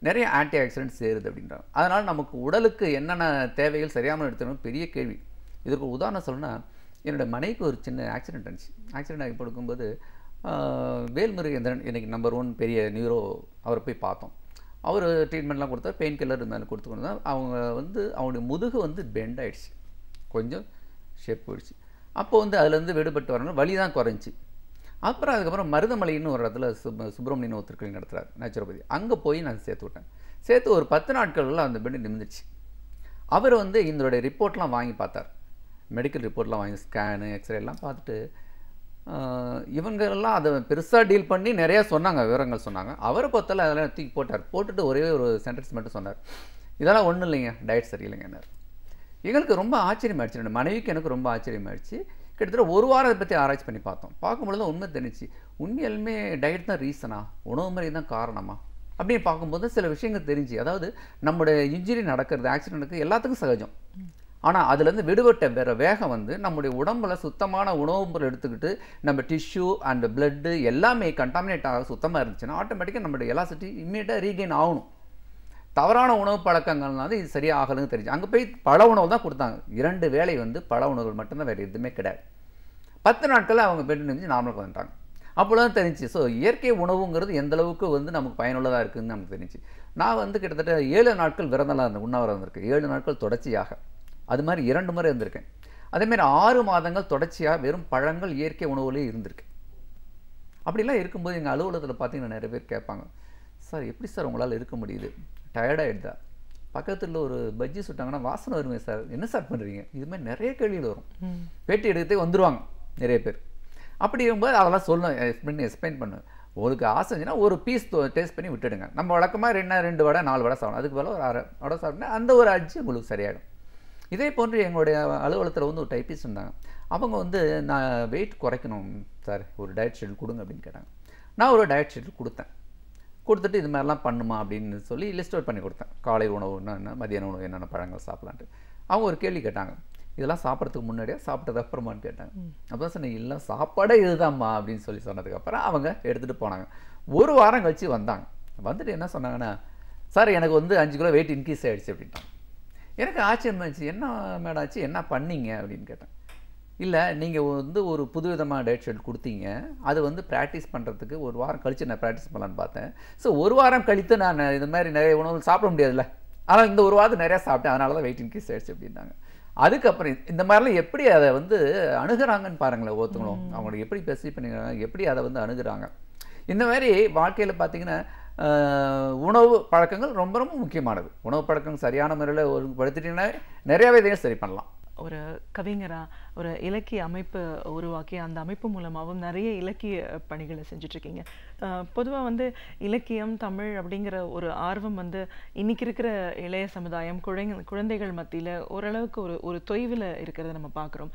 நிறைய ஆன்டி ஆக்சிடென்ட்ஸ் சேருது அப்படின்றாங்க. அதனால் நமக்கு உடலுக்கு என்னென்ன தேவைகள் சரியாமல் எடுத்துக்கணும் பெரிய கேள்வி. இதுக்கு உதாரணம் சொல்லணும்னா, என்னோடய மனைவிக்கு ஒரு சின்ன ஆக்சிடென்ட் ஆச்சு. ஆக்சிடென்ட் ஆகி கொடுக்கும்போது வேல்முருகேந்திரன் இன்றைக்கி நம்பர் 1 பெரிய நியூரோ, அவரை போய் பார்த்தோம். அவர் ட்ரீட்மெண்ட்லாம் கொடுத்தார், பெயின் கில்லர் மேலே கொடுத்துக்கணும் தான். அவங்களுடைய முதுகு பெண்ட் ஆகிடுச்சு, கொஞ்சம் ஷேப் போயிடுச்சு. அப்போது அதுலேருந்து விடுபட்டு வரணும், வலி தான் குறைஞ்சி. அப்புறம் அதுக்கப்புறம் மருதமலைன்னு ஒரு இடத்துல சுப்பிரமணியன் ஒருத்தர் நடத்துகிறார், நேச்சுரோபதி. அங்கே போய் நான் சேர்த்து விட்டேன். சேர்த்து ஒரு 10 நாட்களில் அந்த பெண்டு நிமிந்துச்சு. அவர் இதனுடைய ரிப்போர்ட்லாம் வாங்கி பார்த்தார், மெடிக்கல் ரிப்போர்ட்லாம் வாங்கி ஸ்கேனு, எக்ஸ்ரே எல்லாம் பார்த்துட்டு இவங்கெல்லாம் அதை பெருசாக டீல் பண்ணி நிறையா சொன்னாங்க, விவரங்கள் சொன்னாங்க. அவரை பொறுத்தல அதெல்லாம் தூக்கி போட்டுட்டு ஒரே ஒரு சென்டென்ஸ் மட்டும் சொன்னார், இதெல்லாம் ஒன்றும் இல்லைங்க, டயட் சரியில்லைங்கன்னார். எங்களுக்கு ரொம்ப ஆச்சரியமாயிடுச்சு, என்னோட மனைவிக்கு எனக்கு ரொம்ப ஆச்சரியமாயிடுச்சு. கிட்டத்தட்ட ஒரு வாரம் அதை பற்றி ஆராய்ச்சி பண்ணி பார்த்தோம். பார்க்கும்பொழுது உண்மை தெரிஞ்சு, உண்மையாலுமே டயட் தான் ரீசனா, உணவு முறை தான் காரணமா அப்படின்னு பார்க்கும்போது சில விஷயங்கள் தெரிஞ்சு. அதாவது நம்முடைய இன்ஜுரி நடக்கிறது, ஆக்சிடென்ட்டுக்கு எல்லாத்துக்கும் சகஜம். ஆனால் அதுலேருந்து விடுபட்ட வேகம் நம்முடைய உடம்புல சுத்தமான உணவு பொருள் எடுத்துக்கிட்டு நம்ம டிஷ்யூ அண்ட் பிளட்டு எல்லாமே கண்டாமினேட் ஆக சுத்தமாக இருந்துச்சுன்னா ஆட்டோமேட்டிக்காக நம்மளுடைய எலாசிட்டி இம்மீடியட்டாக ரீகெயின் ஆகணும். தவறான உணவு பழக்கங்கள்னால இது சரியாக ஆகலன்னு தெரிஞ்சு அங்கே போய் பழ உணவு தான் கொடுத்தாங்க. 2 வேளை பழ உணவுகள் மட்டும்தான், வேறு எதுவுமே கிடையாது. 10 நாட்களில் அவங்க பெட் நிமிச்சு நார்மலுக்கு வந்துட்டாங்க. அப்போ தான் தெரிஞ்சு ஸோ இயற்கை உணவுங்கிறது எந்தளவுக்கு நமக்கு பயனுள்ளதாக இருக்குதுன்னு நமக்கு தெரிஞ்சு. நான் கிட்டத்தட்ட 7 நாட்கள் விரதம்லாம் இருந்தேன், உண்ணாவிரதம் இருந்திருக்கேன். 7 நாட்கள் தொடர்ச்சியாக, அது மாதிரி 2 முறை இருந்திருக்கேன். அதேமாதிரி 6 மாதங்கள் தொடர்ச்சியாக வெறும் பழங்கள் இயற்கை உணவுலேயே இருந்திருக்கு. அப்படிலாம் இருக்கும்போது எங்கள் அலுவலகத்தில் பார்த்தீங்கன்னா நிறைய பேர் கேட்பாங்க, சார் எப்படி சார் உங்களால் இருக்க முடியுது, டயர்டாகிடுதா, பக்கத்தில் ஒரு பஜ்ஜி சுட்டாங்கன்னா வாசனை வருமே சார், என்ன சார் பண்ணுறீங்க, இதுமாதிரி நிறைய கேள்விகள் வரும். பேட்டி எடுத்துகிட்டே வந்துடுவாங்க நிறைய பேர். அப்படி இருக்கும்போது அதெல்லாம் சொல்லணும், எக்ஸ்பிளைன் பண்ணுவேன். உங்களுக்கு ஆசை இருந்துச்சுன்னா ஒரு பீஸ் டேஸ்ட் பண்ணி விட்டுடுங்க. நம்ம வழக்கமாக 2 வடை 4 வடை சாப்பிடணும், அதுக்கு மேலே ஒரு 1/2 வடை சாப்பிட்டா அந்த ஒரு அஜ்ஜி உங்களுக்கு சரியாயிடும். இதே போன்று எங்களுடைய அலுவலகத்தில் ஒரு டைப்பிஸ்ட் இருந்தாங்க. அவங்க நான் வெயிட் குறைக்கணும் சார், ஒரு டயட் ஷெட்யூல் கொடுங்க அப்படின்னு கேட்டாங்க. நான் ஒரு டயட் ஷெட்யூல் கொடுத்துட்டு இது மாதிரிலாம் பண்ணுமா அப்படின்னு சொல்லி லிஸ்ட் அவுட் பண்ணி கொடுத்தேன். காலை உணவு என்ன, மதியான உணவு என்னென்ன பழங்கள் சாப்பிட்லான்ட்டு. அவங்க ஒரு கேள்வி கேட்டாங்க, இதெல்லாம் சாப்பிட்றதுக்கு முன்னாடியே சாப்பிட்டது அப்புறமான்னு கேட்டாங்க. அப்போ தான் சொன்னேன், இல்லை சாப்பாடே இதுதான்மா அப்படின்னு சொன்னதுக்கப்புறம் அவங்க எடுத்துகிட்டு போனாங்க. ஒரு வாரம் கழிச்சு வந்தாங்க. வந்துட்டு என்ன சொன்னாங்கன்னா, சார் எனக்கு 5 கிலோ வெயிட் இன்க்ரீஸ் ஆகிடுச்சு அப்படின்ட்டாங்க. எனக்கு ஆச்சரியமா இருந்துச்சு, என்ன மேடம் ஆச்சு, என்ன பண்ணீங்க அப்படின்னு கேட்டேன். இல்லை நீங்கள் ஒரு புதுவிதமான டயட் ஷெட்யூல் கொடுத்தீங்க, அது ப்ராக்டிஸ் பண்ணுறதுக்கு ஒரு வாரம் கழித்து நான் ப்ராக்டிஸ் பண்ணலான்னு பார்த்தேன். ஸோ ஒரு வாரம் கழித்து நான் இது மாதிரி நிறைய உணவு சாப்பிட முடியாதுல்ல, ஆனால் இந்த ஒரு வாரம் நிறையா சாப்பிட்டேன், அதனால தான் வெயிட் இன்க்ரீஸ் ஆகிடுச்சு அப்படின்னாங்க. அதுக்கப்புறம் இந்த மாதிரிலாம் எப்படி அதை அணுகுறாங்கன்னு பாருங்களேன். ஒருத்தவங்களும் அவங்களுக்கு எப்படி பெர்சீவ் பண்ணிக்கிறாங்க, எப்படி அதை அணுகுறாங்க. இந்த மாதிரி வாழ்க்கையில் பார்த்தீங்கன்னா உணவு பழக்கங்கள் ரொம்ப ரொம்ப முக்கியமானது. உணவு பழக்கங்கள் சரியான முறையில் ஒழுங்குபடுத்திட்டீங்கன்னா நிறையாவே இதையும் சரி பண்ணலாம். ஒரு கவிஞராக ஒரு இலக்கிய அமைப்பு உருவாக்கி அந்த அமைப்பு மூலமாகவும் நிறைய இலக்கிய பணிகளை செஞ்சிட்ருக்கீங்க. பொதுவாக இலக்கியம் தமிழ் அப்படிங்கிற ஒரு ஆர்வம் இன்னைக்கு இருக்கிற இளைய சமுதாயம் குழந்தைகள் மத்தியில் ஓரளவுக்கு ஒரு தொய்வில் இருக்கிறத நம்ம பார்க்குறோம்.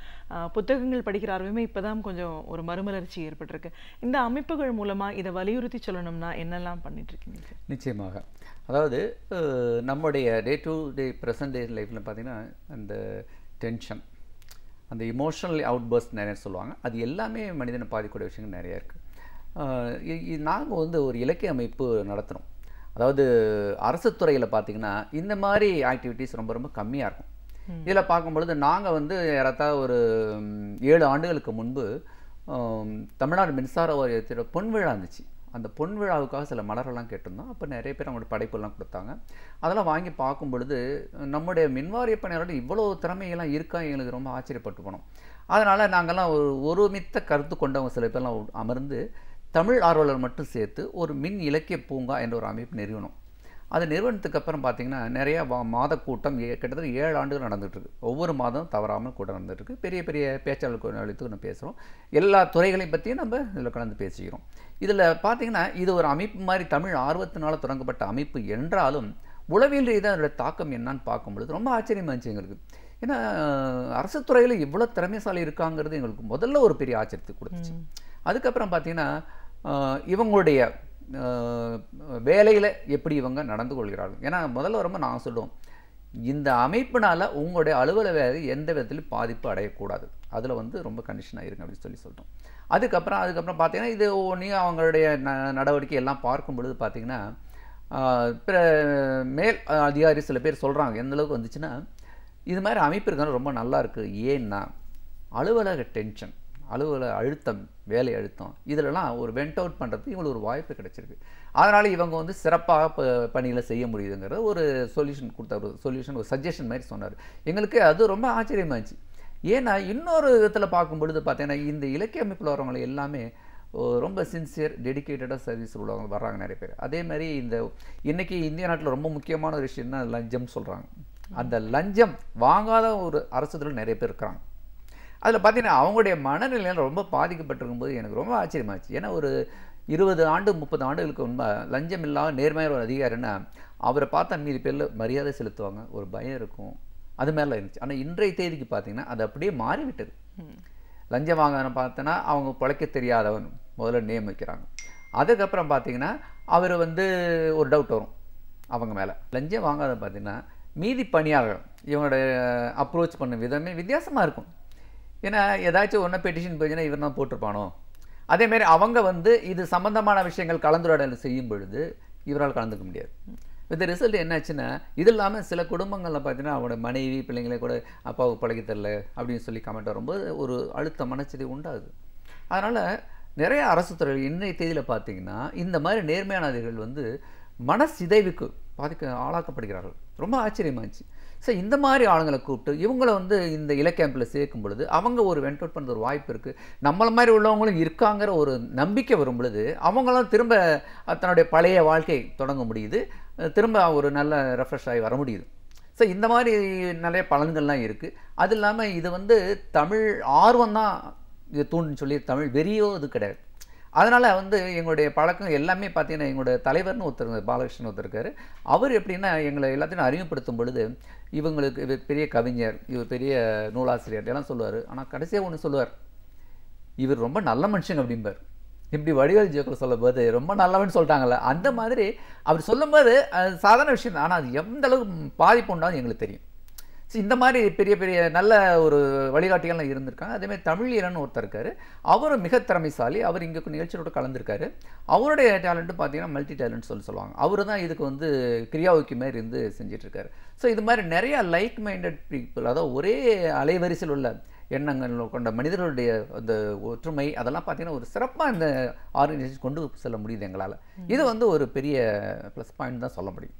புத்தகங்கள் படிக்கிற ஆர்வமே இப்போ தான் கொஞ்சம் ஒரு மறுமலர்ச்சி ஏற்பட்டிருக்கு. இந்த அமைப்புகள் மூலமாக இதை வலியுறுத்தி சொல்லணும்னா என்னெல்லாம் பண்ணிட்டுருக்கீங்க? நிச்சயமாக, அதாவது நம்முடைய டே டு டே ப்ரெசன்ட் டே லைஃப்பில் பார்த்திங்கன்னா அந்த டென்ஷன், அந்த இமோஷனல் அவுட்பர்ஸ்ட் நிறைய சொல்லுவாங்க, அது எல்லாமே மனிதனை பாதிக்கூடிய விஷயங்கள் நிறையா இருக்குது. நாங்கள் ஒரு இலக்கிய அமைப்பு நடத்துகிறோம். அதாவது அரசு துறையில் பார்த்திங்கன்னா இந்த மாதிரி ஆக்டிவிட்டீஸ் ரொம்ப ரொம்ப கம்மியாக இருக்கும். இதில் பார்க்கும்பொழுது நாங்கள் யாராவது ஒரு 7 ஆண்டுகளுக்கு முன்பு தமிழ்நாடு மின்சார வாரியத்தோட பொன் விழா இருந்துச்சு. அந்த பொன் விழாவுக்காக சில மலரெல்லாம் கேட்டிருந்தோம். அப்போ நிறைய பேர் அவங்களோட படைப்பெல்லாம் கொடுத்தாங்க. அதெல்லாம் வாங்கி பார்க்கும் பொழுது நம்முடைய மின்வாரிய பணியாளரோட இவ்வளோ திறமையெல்லாம் இருக்கா, எங்களுக்கு ரொம்ப ஆச்சரியப்பட்டு போனோம். அதனால் நாங்கள்லாம் ஒருமித்த கருத்து கொண்டவங்க சில பேர்லாம் அமர்ந்து தமிழ் ஆர்வலர் மட்டும் சேர்த்து ஒரு மின் இலக்கிய பூங்கா என்ற ஒரு அமைப்பு நிறுவனம். அது நிறுவனத்துக்கு அப்புறம் பார்த்தீங்கன்னா நிறையா மாத கூட்டம் கிட்டத்தட்ட 7 ஆண்டுகள் நடந்துகிட்ருக்கு. ஒவ்வொரு மாதம் தவறாமல் கூட்டம் நடந்துகிட்ருக்கு. பெரிய பெரிய பேச்சாளர்கள் அழைத்து நம்ம பேசுகிறோம். எல்லா துறைகளையும் பற்றியும் நம்ம இதில் கலந்து பேசிக்கிறோம். இதில் பார்த்தீங்கன்னா இது ஒரு அமைப்பு மாதிரி தமிழ் ஆர்வத்தினால் தொடங்கப்பட்ட அமைப்பு என்றாலும் உளவியல் ரீதியாக அதோட தாக்கம் என்னன்னு பார்க்கும்பொழுது ரொம்ப ஆச்சரியமாக இருந்துச்சு எங்களுக்கு. ஏன்னா அரசு துறையில் இவ்வளோ திறமைசாலி இருக்காங்கிறது எங்களுக்கு முதல்ல ஒரு பெரிய ஆச்சரியத்தை கொடுத்துச்சு. அதுக்கப்புறம் பார்த்தீங்கன்னா இவங்களுடைய வேலையில் எப்படி இவங்க நடந்து கொள்கிறார்கள். ஏன்னா முதல்ல ரொம்ப நான் சொல்லுவோம், இந்த அமைப்பினால் உங்களுடைய அலுவலக வேலை எந்த விதத்திலும் பாதிப்பு அடையக்கூடாது, அதில் வந்து ரொம்ப கண்டிஷனாக இருங்க அப்படின்னு சொல்லிட்டோம். அதுக்கப்புறம் பார்த்தீங்கன்னா இது ஒன்றையும் அவங்களுடைய நடவடிக்கை எல்லாம் பார்க்கும் பொழுது பார்த்தீங்கன்னா மேல் அதிகாரி சில பேர் சொல்கிறாங்க எந்த அளவுக்கு வந்துச்சுன்னா, இது மாதிரி அமைப்பு இருக்கிறது ரொம்ப நல்லா இருக்குது. ஏன்னா அலுவலக டென்ஷன், அலுவலக அழுத்தம், வேலை அழுத்தம் இதிலெல்லாம் ஒரு வெண்ட் அவுட் பண்ணுறதுக்கு இவங்களுக்கு ஒரு வாய்ப்பு கிடைச்சிருக்கு. அதனால் இவங்க வந்து சிறப்பாக பணிகளை செய்ய முடியுதுங்கிற ஒரு சொல்யூஷன் கொடுத்தார். ஒரு சஜஷன் மாதிரி சொன்னார். எங்களுக்கு அது ரொம்ப ஆச்சரியமாக இருந்துச்சு. ஏன்னா இன்னொரு விதத்தில் பார்க்கும் பொழுது பார்த்தீங்கன்னா இந்த இலக்கிய அமைப்பில் வரவங்களை எல்லாமே ரொம்ப சின்சியர் டெடிக்கேட்டடாக சர்வீஸ் உள்ளவங்க வர்றாங்க நிறைய பேர். அதே மாதிரி இன்றைக்கி இந்திய நாட்டில் ரொம்ப முக்கியமான ஒரு விஷயம்னா லஞ்சம் சொல்கிறாங்க. அந்த லஞ்சம் வாங்காத ஒரு அரசு துறையில் நிறைய பேர் இருக்கிறாங்க. அதில் பார்த்தீங்கன்னா அவங்களுடைய மனநிலையில் ரொம்ப பாதிக்கப்பட்டிருக்கும்போது எனக்கு ரொம்ப ஆச்சரியமாச்சு. ஏன்னா ஒரு 20 ஆண்டு 30 ஆண்டுகளுக்கு முன்பு லஞ்சம் இல்லாத நேர்மையான ஒரு அதிகாரின்னா அவரை பார்த்தா மீதி பேரில் மரியாதை செலுத்துவாங்க, ஒரு பயம் இருக்கும், அது மேலே இருந்துச்சு. ஆனால் இன்றைய தேதிக்கு பார்த்தீங்கன்னா அது அப்படியே மாறிவிட்டது. லஞ்சம் வாங்க பார்த்தோன்னா அவங்க பிழைக்க தெரியாதவன் முதல்ல நியமிக்கிறாங்க. அதுக்கப்புறம் பார்த்தீங்கன்னா அவர் வந்து ஒரு டவுட் வரும் அவங்க மேலே. லஞ்சம் வாங்காத பார்த்தீங்கன்னா மீதி பணியாளர்கள் இவங்களோட அப்ரோச் பண்ண விதமே வித்தியாசமாக இருக்கும். ஏன்னா ஏதாச்சும் ஒன்று பெட்டிஷன் போயிடுச்சுன்னா இவர் தான் போட்டிருப்பானோ, அதேமாரி அவங்க வந்து இது சம்மந்தமான விஷயங்கள் கலந்துரையாடல் செய்யும் பொழுது இவரால் கலந்துக்க முடியாது. வித் ரிசல்ட் என்னாச்சுன்னா இது இல்லாமல் சில குடும்பங்களில் பார்த்தீங்கன்னா அவங்களோட மனைவி பிள்ளைங்களே கூட அப்பாவுக்கு பழகி தரல அப்படின்னு சொல்லி கமெண்ட் வரும்போது ஒரு அழுத்த மனச்சதி உண்டாகுது. அதனால் நிறைய அரசு துறைகள் இன்றைய தேதியில் பார்த்தீங்கன்னா இந்த மாதிரி நேர்மையான அதிகாரிகள் வந்து மனசிதைவுக்கு ஆளாக்கப்படுகிறார்கள். ரொம்ப ஆச்சரியமாச்சு. ஸோ இந்த மாதிரி ஆளுங்களை கூப்பிட்டு இவங்களை வந்து இந்த இலக்கியமைப்பில் சேர்க்கும் பொழுது அவங்க ஒரு வெண்ட் அவுட் பண்ணுற ஒரு வாய்ப்பு இருக்குது. நம்மள மாதிரி உள்ளவங்களும் இருக்காங்கிற ஒரு நம்பிக்கை வரும் பொழுது அவங்களும் திரும்ப தன்னுடைய பழைய வாழ்க்கை தொடங்க முடியுது, திரும்ப ஒரு நல்ல ரெஃப்ரெஷ் ஆகி வர முடியுது. ஸோ இந்த மாதிரி நிறைய பலன்கள்லாம் இருக்குது. அது இல்லாமல் இது வந்து தமிழ் ஆர்வம் தான் இது தூண்டுன்னு சொல்லி தமிழ் வெறியோ இது கிடையாது. அதனால் வந்து எங்களுடைய பழக்கம் எல்லாமே பார்த்தீங்கன்னா எங்களுடைய தலைவர்னு ஒருத்தர் பாலகிருஷ்ணன் ஒருத்தர் இருக்கார். அவர் எப்படின்னா எங்களை எல்லாத்தையும் அறிமுகப்படுத்தும் பொழுது இவங்களுக்கு இவர் பெரிய கவிஞர், இவர் பெரிய நூலாசிரியர் எல்லாம் சொல்லுவார். ஆனால் கடைசியாக ஒன்று சொல்லுவார், இவர் ரொம்ப நல்ல மனுஷங்க அப்படிம்பார். இப்படி வடிவேல் ஜோக்கர் சொல்லும்போது ரொம்ப நல்லவன்னு சொல்லிட்டாங்கல்ல, அந்த மாதிரி அவர் சொல்லும்போது அது சாதாரண விஷயம் தான். ஆனால் அது எந்த அளவுக்கு பாதிப்பு உண்டாகும் எங்களுக்கு தெரியும். ஸோ இந்த மாதிரி பெரிய பெரிய நல்ல ஒரு வழிகாட்டிகள்லாம் இருந்திருக்காங்க. அதேமாதிரி தமிழீரன் ஒருத்தர் இருக்கார். அவரும் மிக திறமைசாலி. அவர் இங்கே நிகழ்ச்சியோட கலந்துருக்காரு. அவருடைய டேலண்ட்டு பார்த்தீங்கன்னா மல்டி டேலண்ட் சொல்லுவாங்க. அவர் தான் இதுக்கு வந்து கிரியாவுக்கு மாதிரி இருந்து செஞ்சிட்ருக்காரு. ஸோ இது மாதிரி நிறையா லைக் மைண்டட் பீப்புள், அதாவது ஒரே அலைவரிசையில் உள்ள எண்ணங்கள் கொண்ட மனிதர்களுடைய அந்த ஒற்றுமை அதெல்லாம் பார்த்தீங்கன்னா ஒரு சிறப்பாக இந்த ஆர்கனைசேஷன் கொண்டு செல்ல முடியுது எங்களால். இது வந்து ஒரு பெரிய ப்ளஸ் பாயிண்ட் தான் சொல்ல முடியும்.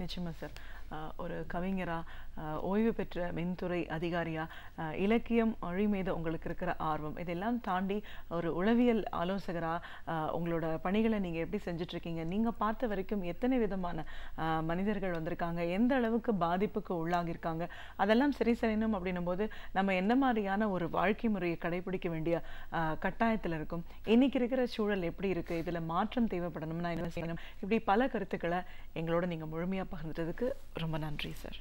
நிச்சயமாக சார். ஒரு கவிஞராக, ஓய்வு பெற்ற மின்துறை அதிகாரியாக, இலக்கியம் மொழி மீது உங்களுக்கு இருக்கிற ஆர்வம் இதெல்லாம் தாண்டி ஒரு உளவியல் ஆலோசகராக உங்களோட பணிகளை நீங்கள் எப்படி செஞ்சிட்ருக்கீங்க? நீங்கள் பார்த்த வரைக்கும் எத்தனை விதமான மனிதர்கள் வந்திருக்காங்க, எந்த அளவுக்கு பாதிப்புக்கு உள்ளாகியிருக்காங்க, அதெல்லாம் சரி செய்யணும் அப்படின்னும் போது நம்ம என்ன மாதிரியான ஒரு வாழ்க்கை முறையை கடைபிடிக்க வேண்டிய கட்டாயத்தில் இருக்கும்? இன்னைக்கு இருக்கிற சூழல் எப்படி இருக்குது, இதில் மாற்றம் தேவைப்படணும்னா என்ன செய்யணும், இப்படி பல கருத்துக்களை எங்களோட நீங்கள் முழுமையாக பகிர்ந்ததுக்கு ரொம்ப நன்றி சார்.